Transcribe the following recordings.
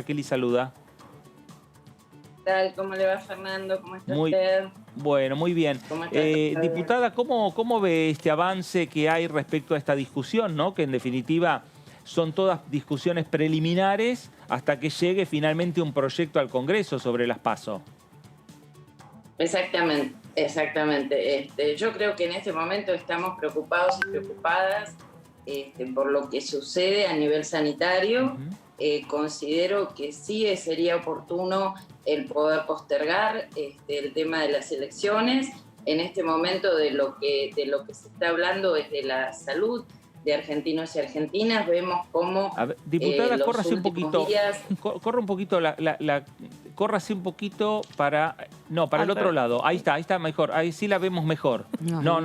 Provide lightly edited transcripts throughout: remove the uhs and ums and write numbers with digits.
Kelly saluda. ¿Qué tal? ¿Cómo le va, Fernando? ¿Cómo está Muy usted? bueno, muy bien. ¿Cómo está? ¿Está bien? Diputada, ¿cómo ve este avance que hay respecto a esta discusión, ¿no? Que en definitiva son todas discusiones preliminares hasta que llegue finalmente un proyecto al Congreso sobre las PASO? Exactamente, exactamente. Yo creo que en este momento estamos preocupados y preocupadas por lo que sucede a nivel sanitario. Ujú. Considero que sí sería oportuno el poder postergar el tema de las elecciones. En este momento de lo que se está hablando es de la salud de argentinos y argentinas. Vemos cómo A ver, diputada, los córrase un últimos poquito, días... corra un poquito córrase un poquito para, no, para el otro lado. Ahí está mejor, ahí sí la vemos mejor. No,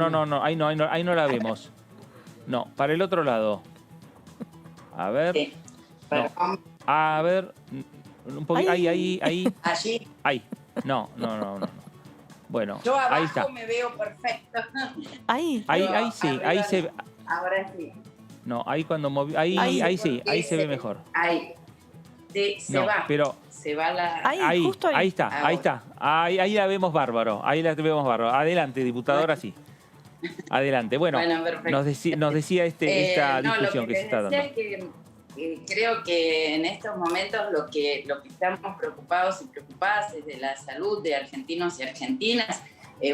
ahí no la vemos. No, para el otro lado. A ver. Sí, No. perdón. A ver. Un poquito. Ahí. Allí. Ahí. No. Bueno, Yo ahí abajo está. me veo perfecto. Ahí sí, Arriba ahí no. se. Ahora sí. No, ahí cuando moví. Ahí sí, ahí se ve mejor. Ahí. Se No, va. pero. Se va la... Ahí, justo ahí. ahí está, Ahora. ahí está. Ahí la vemos bárbaro. Ahí la vemos bárbaro. Adelante, diputadora, sí. Adelante. Bueno, Perfecto. nos decía esta No, discusión lo que se está les decía dando. es que creo que en estos momentos lo que estamos preocupados y preocupadas es de la salud de argentinos y argentinas.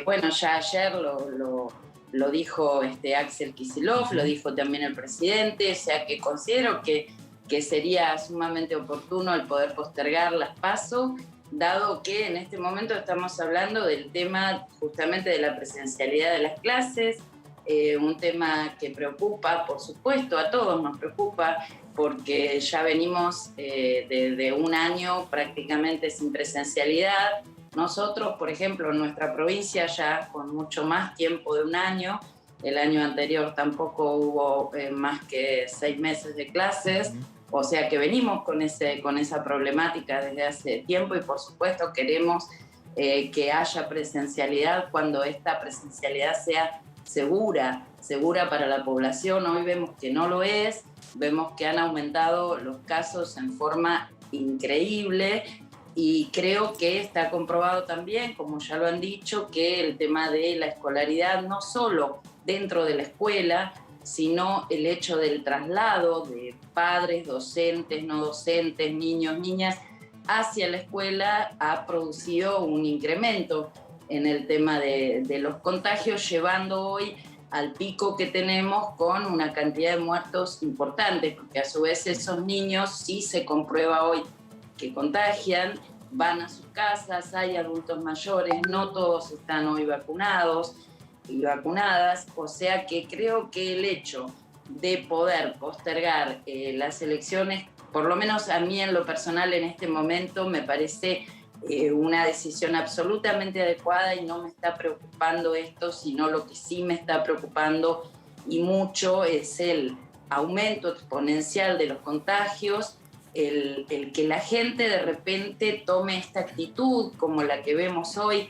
Bueno, ya ayer lo dijo Axel Kicillof, lo dijo también el presidente, o sea que considero que sería sumamente oportuno el poder postergar las PASO, dado que en este momento estamos hablando del tema justamente de la presencialidad de las clases, un tema que preocupa, por supuesto, a todos nos preocupa, porque ya venimos de un año prácticamente sin presencialidad. Nosotros, por ejemplo, en nuestra provincia ya con mucho más tiempo de un año, el año anterior tampoco hubo más que 6 meses de clases, o sea que venimos con esa problemática desde hace tiempo y por supuesto queremos que haya presencialidad cuando esta presencialidad sea segura para la población. Hoy vemos que no lo es, vemos que han aumentado los casos en forma increíble y creo que está comprobado también, como ya lo han dicho, que el tema de la escolaridad, no solo dentro de la escuela, sino el hecho del traslado de padres, docentes, no docentes, niños, niñas, hacia la escuela ha producido un incremento en el tema de los contagios, llevando hoy al pico que tenemos con una cantidad de muertos importantes, porque a su vez esos niños sí se comprueba hoy que contagian, van a sus casas, hay adultos mayores, no todos están hoy vacunados y vacunadas, o sea que creo que el hecho de poder postergar las elecciones, por lo menos a mí en lo personal en este momento me parece una decisión absolutamente adecuada y no me está preocupando esto, sino lo que sí me está preocupando y mucho es el aumento exponencial de los contagios, el que la gente de repente tome esta actitud como la que vemos hoy,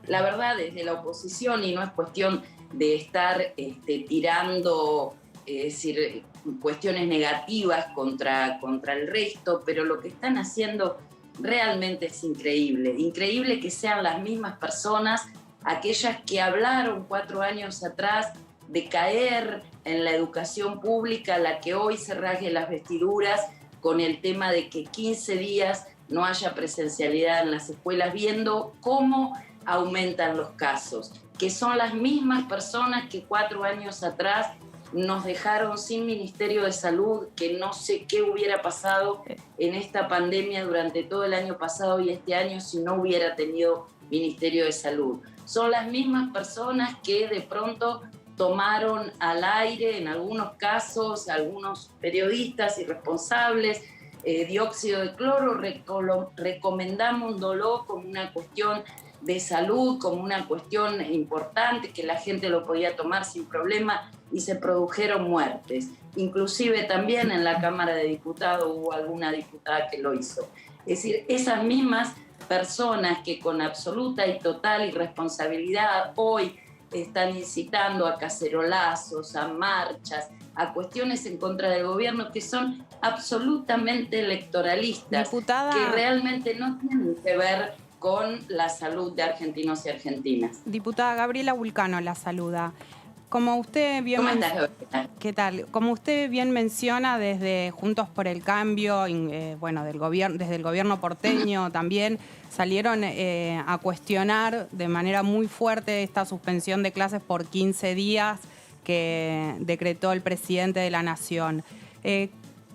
la verdad desde la oposición, y no es cuestión de estar tirando decir, cuestiones negativas contra el resto, pero lo que están haciendo realmente es increíble que sean las mismas personas, aquellas que hablaron 4 años atrás de caer en la educación pública, la que hoy se rasgue las vestiduras con el tema de que 15 días no haya presencialidad en las escuelas, viendo cómo aumentan los casos, que son las mismas personas que 4 años atrás nos dejaron sin Ministerio de Salud, que no sé qué hubiera pasado en esta pandemia durante todo el año pasado y este año si no hubiera tenido Ministerio de Salud. Son las mismas personas que de pronto tomaron al aire, en algunos casos, algunos periodistas irresponsables, dióxido de cloro, recomendándolo como una cuestión de salud, como una cuestión importante, que la gente lo podía tomar sin problema, y se produjeron muertes. Inclusive también en la Cámara de Diputados hubo alguna diputada que lo hizo. Es decir, esas mismas personas que con absoluta y total irresponsabilidad hoy están incitando a cacerolazos, a marchas, a cuestiones en contra del gobierno que son absolutamente electoralistas, Diputada, que realmente no tienen que ver con la salud de argentinos y argentinas. diputada Gabriela Vulcano la saluda. Como usted bien ¿Cómo estás, Gabriela? ¿Qué tal? Como usted bien menciona, desde Juntos por el Cambio, bueno, desde el gobierno porteño también salieron a cuestionar de manera muy fuerte esta suspensión de clases por 15 días que decretó el presidente de la Nación.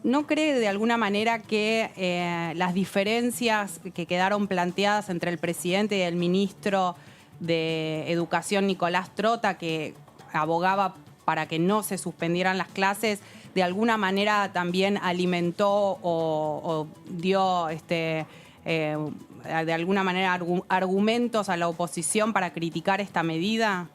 ¿No cree de alguna manera que las diferencias que quedaron planteadas entre el presidente y el ministro de Educación, Nicolás Trota, que abogaba para que no se suspendieran las clases, de alguna manera también alimentó o dio de alguna manera argumentos a la oposición para criticar esta medida?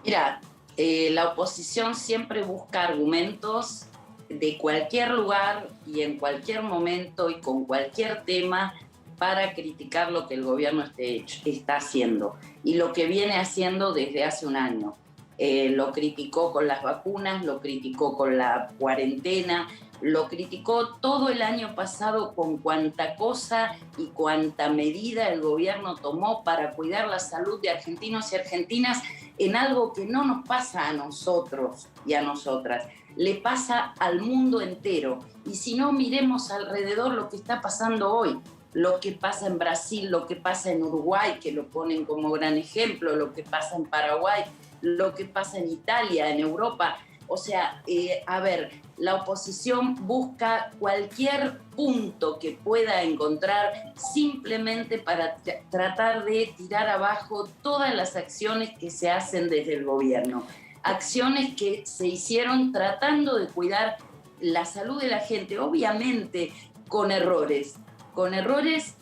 Mira, la oposición siempre busca argumentos de cualquier lugar y en cualquier momento y con cualquier tema para criticar lo que el gobierno está haciendo y lo que viene haciendo desde hace un año. Lo criticó con las vacunas, lo criticó con la cuarentena, lo criticó todo el año pasado con cuánta cosa y cuánta medida el gobierno tomó para cuidar la salud de argentinos y argentinas en algo que no nos pasa a nosotros y a nosotras, le pasa al mundo entero. Y si no, miremos alrededor lo que está pasando hoy, lo que pasa en Brasil, lo que pasa en Uruguay, que lo ponen como gran ejemplo, lo que pasa en Paraguay, lo que pasa en Italia, en Europa. O sea, a ver, la oposición busca cualquier punto que pueda encontrar simplemente para tratar de tirar abajo todas las acciones que se hacen desde el gobierno. Acciones que se hicieron tratando de cuidar la salud de la gente, obviamente con errores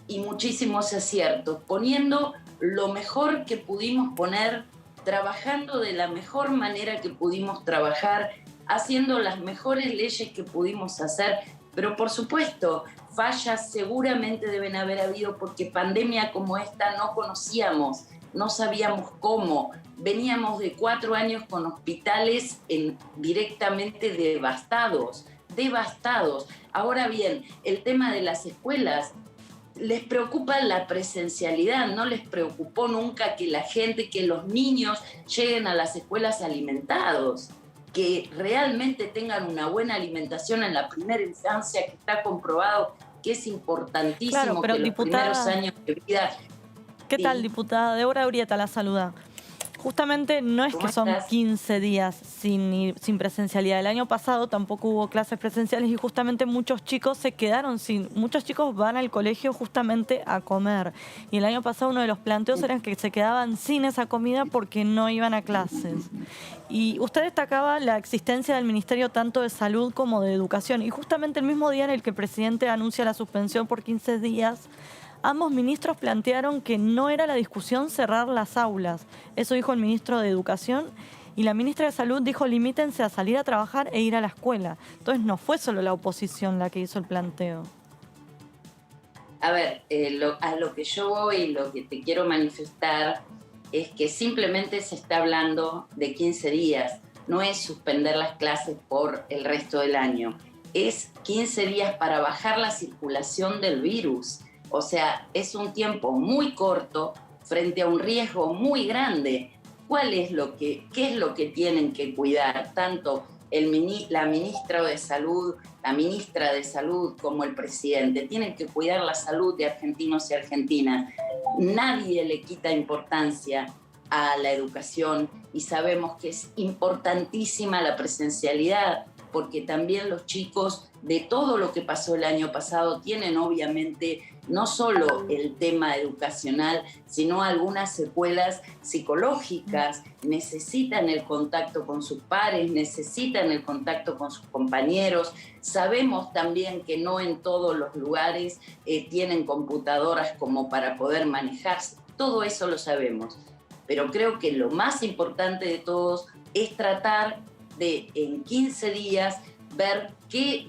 y muchísimos aciertos, poniendo lo mejor que pudimos poner, trabajando de la mejor manera que pudimos trabajar, haciendo las mejores leyes que pudimos hacer, pero por supuesto, fallas seguramente deben haber habido porque pandemia como esta no conocíamos, no sabíamos cómo, veníamos de 4 años con hospitales directamente devastados. Ahora bien, el tema de las escuelas, les preocupa la presencialidad, no les preocupó nunca que la gente, que los niños lleguen a las escuelas alimentados, que realmente tengan una buena alimentación en la primera infancia, que está comprobado que es importantísimo. Claro, pero que los primeros años de vida... ¿Qué tal, diputada? Débora Urieta la saluda. Justamente no es que son 15 días sin presencialidad. El año pasado tampoco hubo clases presenciales y justamente muchos chicos se quedaron muchos chicos van al colegio justamente a comer. Y el año pasado uno de los planteos era que se quedaban sin esa comida porque no iban a clases. Y usted destacaba la existencia del Ministerio tanto de Salud como de Educación. Y justamente el mismo día en el que el presidente anuncia la suspensión por 15 días, ambos ministros plantearon que no era la discusión cerrar las aulas. Eso dijo el ministro de Educación y la ministra de Salud dijo limítense a salir a trabajar e ir a la escuela. Entonces no fue solo la oposición la que hizo el planteo. A ver, a lo que yo voy y lo que te quiero manifestar es que simplemente se está hablando de 15 días. No es suspender las clases por el resto del año. Es 15 días para bajar la circulación del virus. O sea, es un tiempo muy corto frente a un riesgo muy grande. ¿Qué es lo que tienen que cuidar tanto la ministra de Salud como el presidente? Tienen que cuidar la salud de argentinos y argentinas. Nadie le quita importancia a la educación y sabemos que es importantísima la presencialidad porque también los chicos de todo lo que pasó el año pasado tienen obviamente no solo el tema educacional, sino algunas secuelas psicológicas, necesitan el contacto con sus pares, necesitan el contacto con sus compañeros. Sabemos también que no en todos los lugares tienen computadoras como para poder manejarse, todo eso lo sabemos. Pero creo que lo más importante de todos es tratar de en 15 días ver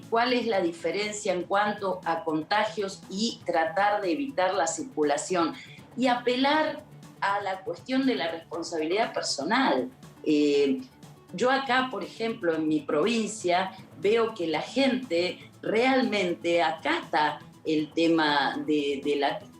cuál es la diferencia en cuanto a contagios y tratar de evitar la circulación y apelar a la cuestión de la responsabilidad personal. yo acá, por ejemplo, en mi provincia, veo que la gente realmente acata el tema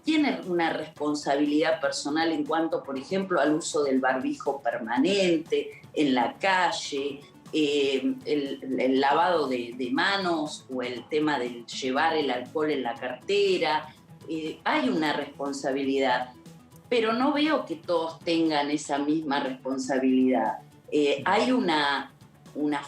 tiene una responsabilidad personal en cuanto, por ejemplo, al uso del barbijo permanente en la calle, el lavado de manos o el tema de llevar el alcohol en la cartera. Hay una responsabilidad, pero no veo que todos tengan esa misma responsabilidad. Hay una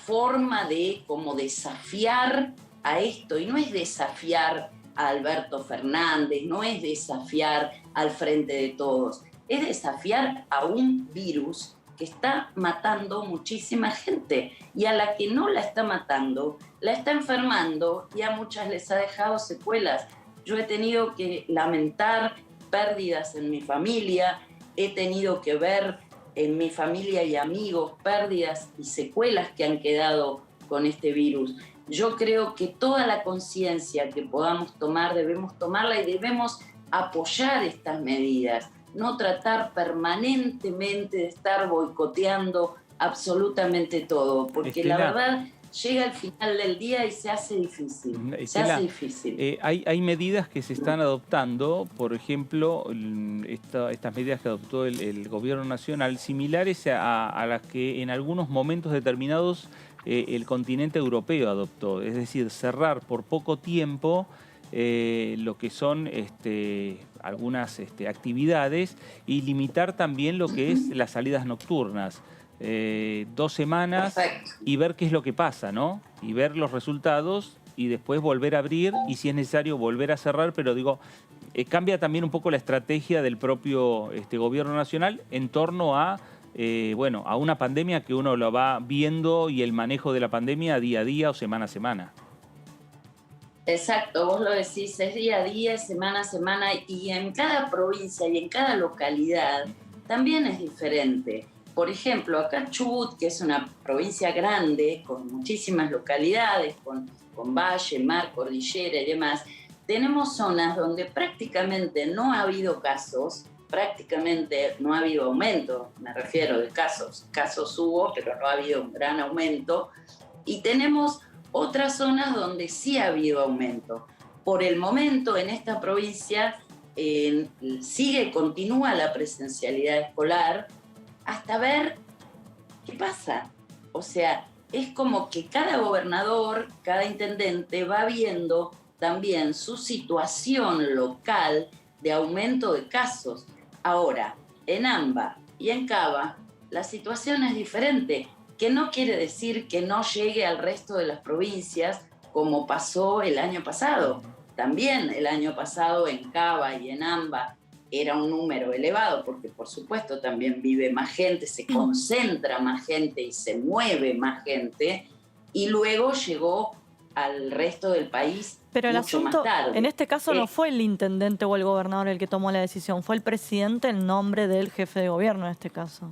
forma de como desafiar a esto, y no es desafiar a Alberto Fernández, no es desafiar al Frente de Todos, es desafiar a un virus que está matando muchísima gente, y a la que no la está matando, la está enfermando, y a muchas les ha dejado secuelas. Yo he tenido que lamentar pérdidas en mi familia, he tenido que ver en mi familia y amigos pérdidas y secuelas que han quedado con este virus. Yo creo que toda la conciencia que podamos tomar, debemos tomarla y debemos apoyar estas medidas, no tratar permanentemente de estar boicoteando absolutamente todo, porque Estela, la verdad llega al final del día y se hace difícil. Estela, se hace difícil. Hay medidas que se están adoptando, por ejemplo, estas medidas que adoptó el gobierno nacional, similares a las que en algunos momentos determinados el continente europeo adoptó, es decir, cerrar por poco tiempo lo que son algunas actividades y limitar también lo que es las salidas nocturnas. 2 semanas. Perfecto. Y ver qué es lo que pasa, ¿no? Y ver los resultados y después volver a abrir y si es necesario volver a cerrar, pero digo, cambia también un poco la estrategia del propio gobierno nacional en torno a a una pandemia que uno lo va viendo y el manejo de la pandemia día a día o semana a semana. Exacto, vos lo decís, es día a día, semana a semana, y en cada provincia y en cada localidad también es diferente. Por ejemplo, acá Chubut, que es una provincia grande, con muchísimas localidades, con valle, mar, cordillera y demás, tenemos zonas donde prácticamente no ha habido casos, prácticamente no ha habido aumento, me refiero de casos. Casos hubo, pero no ha habido un gran aumento. Y tenemos otras zonas donde sí ha habido aumento. Por el momento, en esta provincia continúa la presencialidad escolar hasta ver qué pasa. O sea, es como que cada gobernador, cada intendente va viendo también su situación local de aumento de casos. Ahora, en AMBA y en Cava, la situación es diferente, que no quiere decir que no llegue al resto de las provincias como pasó el año pasado. También el año pasado en Cava y en AMBA era un número elevado, porque por supuesto también vive más gente, se concentra más gente y se mueve más gente, y luego llegó al resto del país. Pero el mucho asunto, más tarde. En este caso no fue el intendente o el gobernador el que tomó la decisión, fue el presidente en nombre del jefe de gobierno en este caso.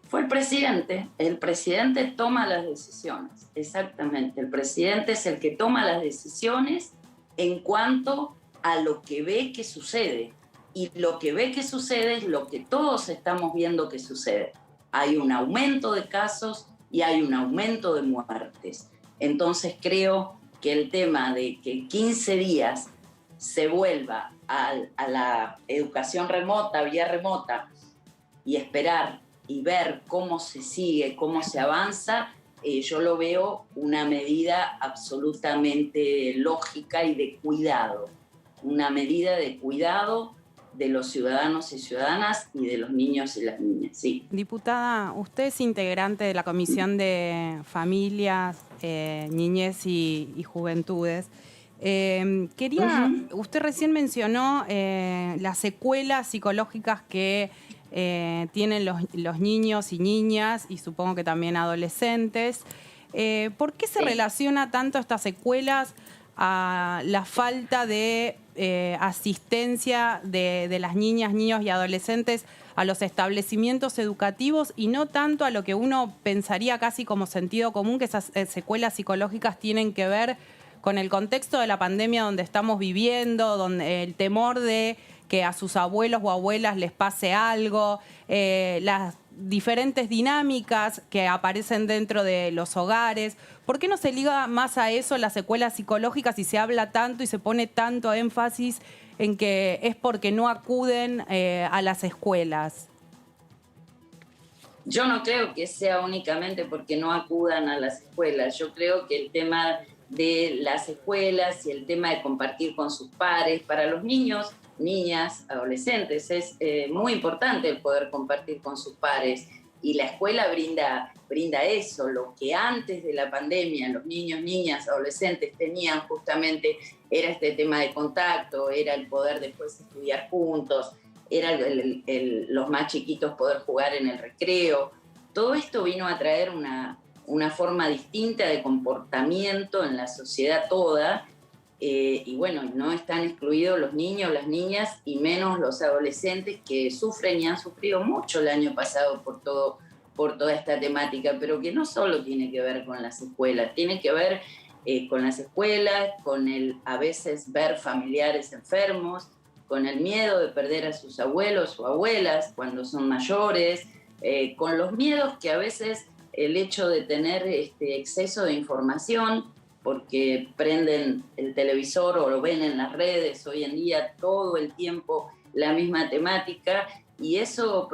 Fue el presidente. El presidente toma las decisiones, exactamente. El presidente es el que toma las decisiones en cuanto a lo que ve que sucede. Y lo que ve que sucede es lo que todos estamos viendo que sucede. Hay un aumento de casos y hay un aumento de muertes. Entonces creo que el tema de que 15 días se vuelva a la educación remota, vía remota, y esperar y ver cómo se sigue, cómo se avanza, yo lo veo una medida absolutamente lógica y de cuidado. Una medida de cuidado de los ciudadanos y ciudadanas y de los niños y las niñas, sí. Diputada, usted es integrante de la Comisión de Familias, Niñez y Juventudes. Usted recién mencionó las secuelas psicológicas que tienen los niños y niñas, y supongo que también adolescentes. ¿Por qué se relaciona tanto estas secuelas a la falta de asistencia de las niñas, niños y adolescentes a los establecimientos educativos y no tanto a lo que uno pensaría casi como sentido común, que esas secuelas psicológicas tienen que ver con el contexto de la pandemia donde estamos viviendo, donde el temor de que a sus abuelos o abuelas les pase algo, las diferentes dinámicas que aparecen dentro de los hogares. ¿Por qué no se liga más a eso las secuelas psicológicas y se habla tanto y se pone tanto énfasis en que es porque no acuden a las escuelas? Yo no creo que sea únicamente porque no acudan a las escuelas. Yo creo que el tema de las escuelas y el tema de compartir con sus pares, para los niños, niñas, adolescentes, es muy importante el poder compartir con sus pares. Y la escuela brinda eso, lo que antes de la pandemia los niños, niñas, adolescentes tenían justamente era este tema de contacto, era el poder después estudiar juntos, era los más chiquitos poder jugar en el recreo. Todo esto vino a traer una forma distinta de comportamiento en la sociedad toda, y bueno, no están excluidos los niños, las niñas y menos los adolescentes que sufren y han sufrido mucho el año pasado por toda esta temática, pero que no solo tiene que ver con las escuelas, tiene que ver con las escuelas, con el a veces ver familiares enfermos, con el miedo de perder a sus abuelos o abuelas cuando son mayores, con los miedos que a veces el hecho de tener exceso de información, porque prenden el televisor o lo ven en las redes hoy en día todo el tiempo la misma temática, y eso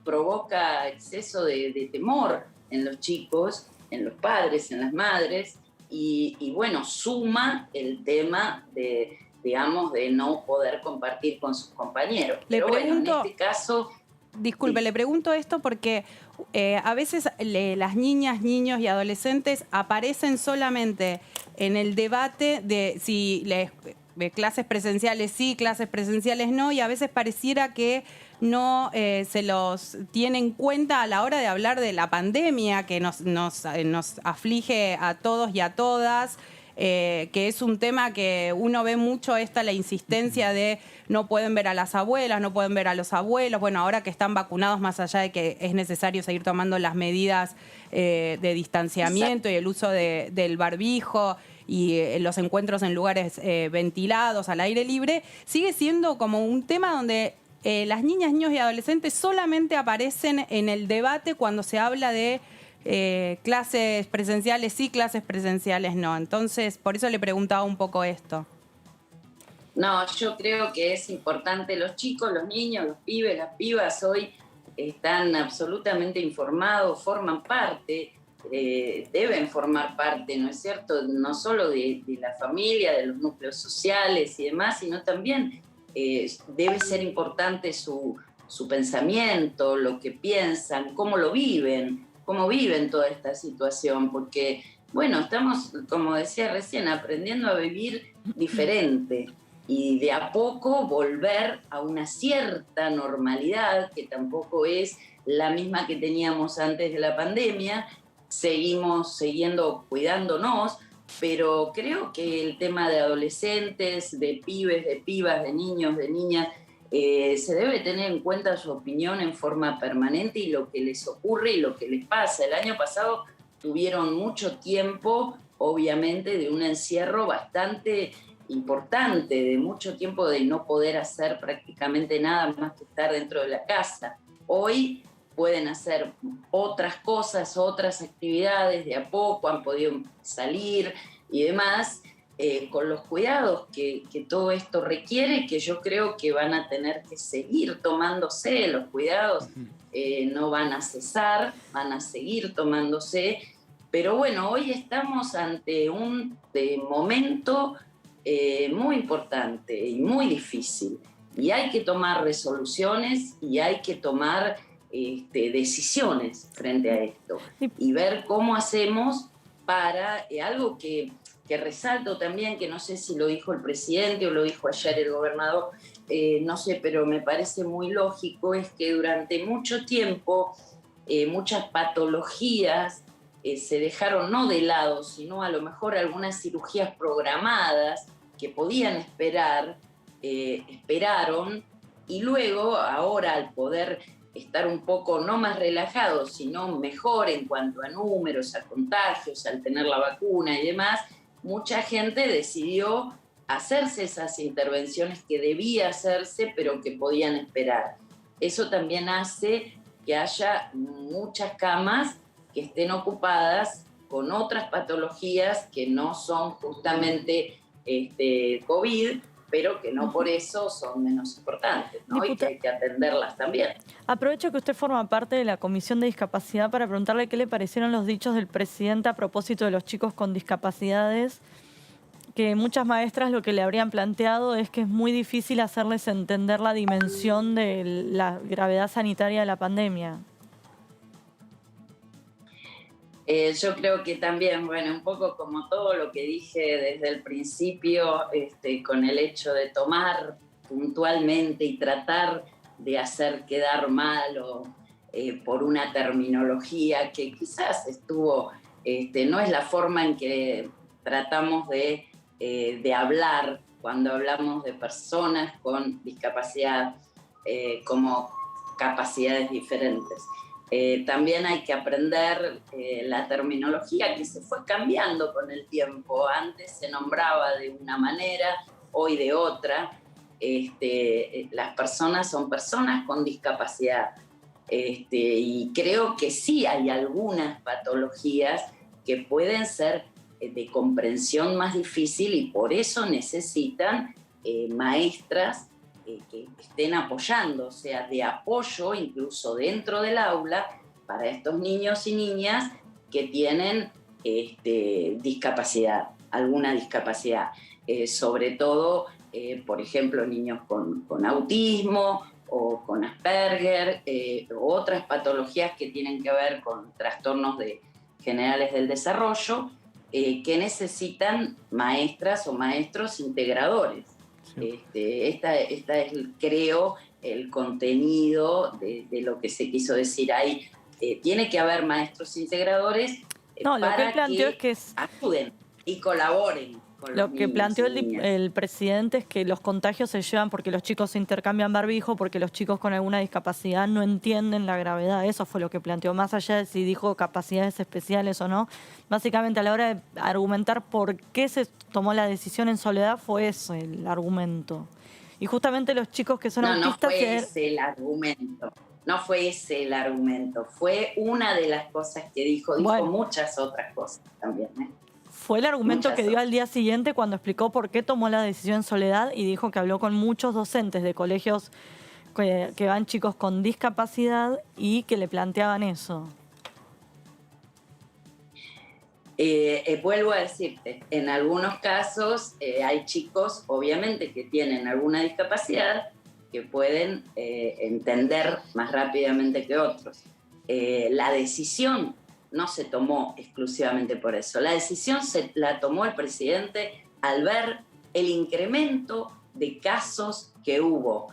provoca exceso de temor en los chicos, en los padres, en las madres, y bueno, suma el tema de no poder compartir con sus compañeros. Pero bueno, en este caso... Disculpe, sí. Le pregunto esto porque a veces las niñas, niños y adolescentes aparecen solamente en el debate de si clases presenciales sí, clases presenciales no, y a veces pareciera que no se los tiene en cuenta a la hora de hablar de la pandemia que nos aflige a todos y a todas. Que es un tema que uno ve mucho la insistencia de no pueden ver a las abuelas, no pueden ver a los abuelos. Bueno, ahora que están vacunados, más allá de que es necesario seguir tomando las medidas de distanciamiento y el uso del barbijo y los encuentros en lugares ventilados, al aire libre, sigue siendo como un tema donde las niñas, niños y adolescentes solamente aparecen en el debate cuando se habla de clases presenciales sí, clases presenciales no. Entonces, por eso le preguntaba un poco esto. No, yo creo que es importante. Los chicos, los niños, los pibes, las pibas hoy están absolutamente informados, forman parte, deben formar parte, ¿no es cierto? No solo de la familia, de los núcleos sociales y demás, sino también debe ser importante su pensamiento, lo que piensan, cómo lo viven, cómo viven toda esta situación, porque, bueno, estamos, como decía recién, aprendiendo a vivir diferente y de a poco volver a una cierta normalidad, que tampoco es la misma que teníamos antes de la pandemia. Seguimos cuidándonos, pero creo que el tema de adolescentes, de pibes, de pibas, de niños, de niñas, se debe tener en cuenta su opinión en forma permanente y lo que les ocurre y lo que les pasa. El año pasado tuvieron mucho tiempo, obviamente, de un encierro bastante importante, de mucho tiempo de no poder hacer prácticamente nada más que estar dentro de la casa. Hoy pueden hacer otras cosas, otras actividades, de a poco han podido salir y demás, con los cuidados que todo esto requiere, que yo creo que van a tener que seguir tomándose. Los cuidados no van a cesar, van a seguir tomándose, pero bueno, hoy estamos ante un momento muy importante y muy difícil, y hay que tomar resoluciones y hay que tomar decisiones frente a esto y ver cómo hacemos para algo que resalto también, que no sé si lo dijo el presidente o lo dijo ayer el gobernador, no sé, pero me parece muy lógico, es que durante mucho tiempo muchas patologías se dejaron no de lado, sino a lo mejor algunas cirugías programadas que podían esperar, esperaron, y luego ahora al poder estar un poco no más relajados, sino mejor en cuanto a números, a contagios, al tener la vacuna y demás, mucha gente decidió hacerse esas intervenciones que debía hacerse, pero que podían esperar. Eso también hace que haya muchas camas que estén ocupadas con otras patologías que no son justamente COVID, pero que no por eso son menos importantes, ¿no? Y que hay que atenderlas también. Aprovecho que usted forma parte de la Comisión de Discapacidad para preguntarle qué le parecieron los dichos del presidente a propósito de los chicos con discapacidades, que muchas maestras lo que le habrían planteado es que es muy difícil hacerles entender la dimensión de la gravedad sanitaria de la pandemia. Yo creo que también, bueno, un poco como todo lo que dije desde el principio, con el hecho de tomar puntualmente y tratar de hacer quedar mal o por una terminología que quizás estuvo, no es la forma en que tratamos de hablar cuando hablamos de personas con discapacidad como capacidades diferentes. También hay que aprender la terminología que se fue cambiando con el tiempo. Antes se nombraba de una manera, hoy de otra. Las personas son personas con discapacidad. Y creo que sí hay algunas patologías que pueden ser de comprensión más difícil y por eso necesitan maestras que estén apoyando, o sea, de apoyo incluso dentro del aula para estos niños y niñas que tienen discapacidad, alguna discapacidad, sobre todo, por ejemplo, niños con autismo o con Asperger, o otras patologías que tienen que ver con trastornos generales del desarrollo, que necesitan maestras o maestros integradores. Sí. Esta es, creo, el contenido de lo que se quiso decir ahí. Tiene que haber maestros integradores para que ayuden y colaboren. Lo que planteó el presidente es que los contagios se llevan porque los chicos se intercambian barbijo, porque los chicos con alguna discapacidad no entienden la gravedad. Eso fue lo que planteó, más allá de si dijo capacidades especiales o no. Básicamente, a la hora de argumentar por qué se tomó la decisión en Soledad, fue ese el argumento. Y justamente los chicos que son autistas... No fue ese el argumento. No fue ese el argumento. Fue una de las cosas que dijo. Dijo muchas otras cosas también, Fue el argumento que dio al día siguiente cuando explicó por qué tomó la decisión en Soledad y dijo que habló con muchos docentes de colegios que van chicos con discapacidad y que le planteaban eso. Vuelvo a decirte, en algunos casos hay chicos, obviamente, que tienen alguna discapacidad que pueden entender más rápidamente que otros. La decisión no se tomó exclusivamente por eso. La decisión la tomó el presidente al ver el incremento de casos que hubo,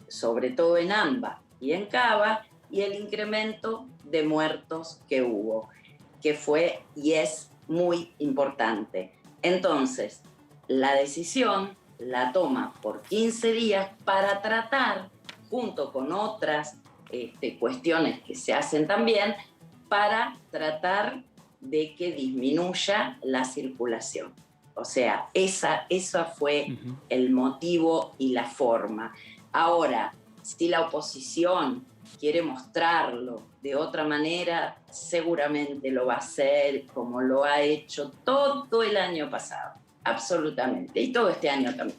sobre todo en AMBA y en Cava, y el incremento de muertos que hubo, que fue y es muy importante. Entonces, la decisión la toma por 15 días para tratar, junto con otras cuestiones que se hacen también, para tratar de que disminuya la circulación. O sea, esa fue el motivo y la forma. Ahora, si la oposición quiere mostrarlo de otra manera, seguramente lo va a hacer como lo ha hecho todo el año pasado, absolutamente, y todo este año también.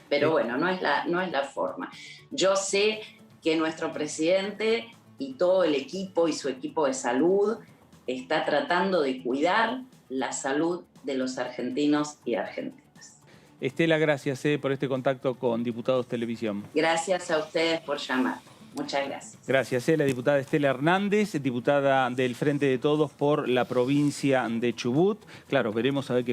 Pero bueno, no es la forma. Yo sé que nuestro presidente y todo el equipo y su equipo de salud está tratando de cuidar la salud de los argentinos y argentinas. Estela, gracias por este contacto con Diputados Televisión. Gracias a ustedes por llamar. Muchas gracias. Gracias, la diputada Estela Hernández, diputada del Frente de Todos por la provincia de Chubut. Claro, veremos a ver qué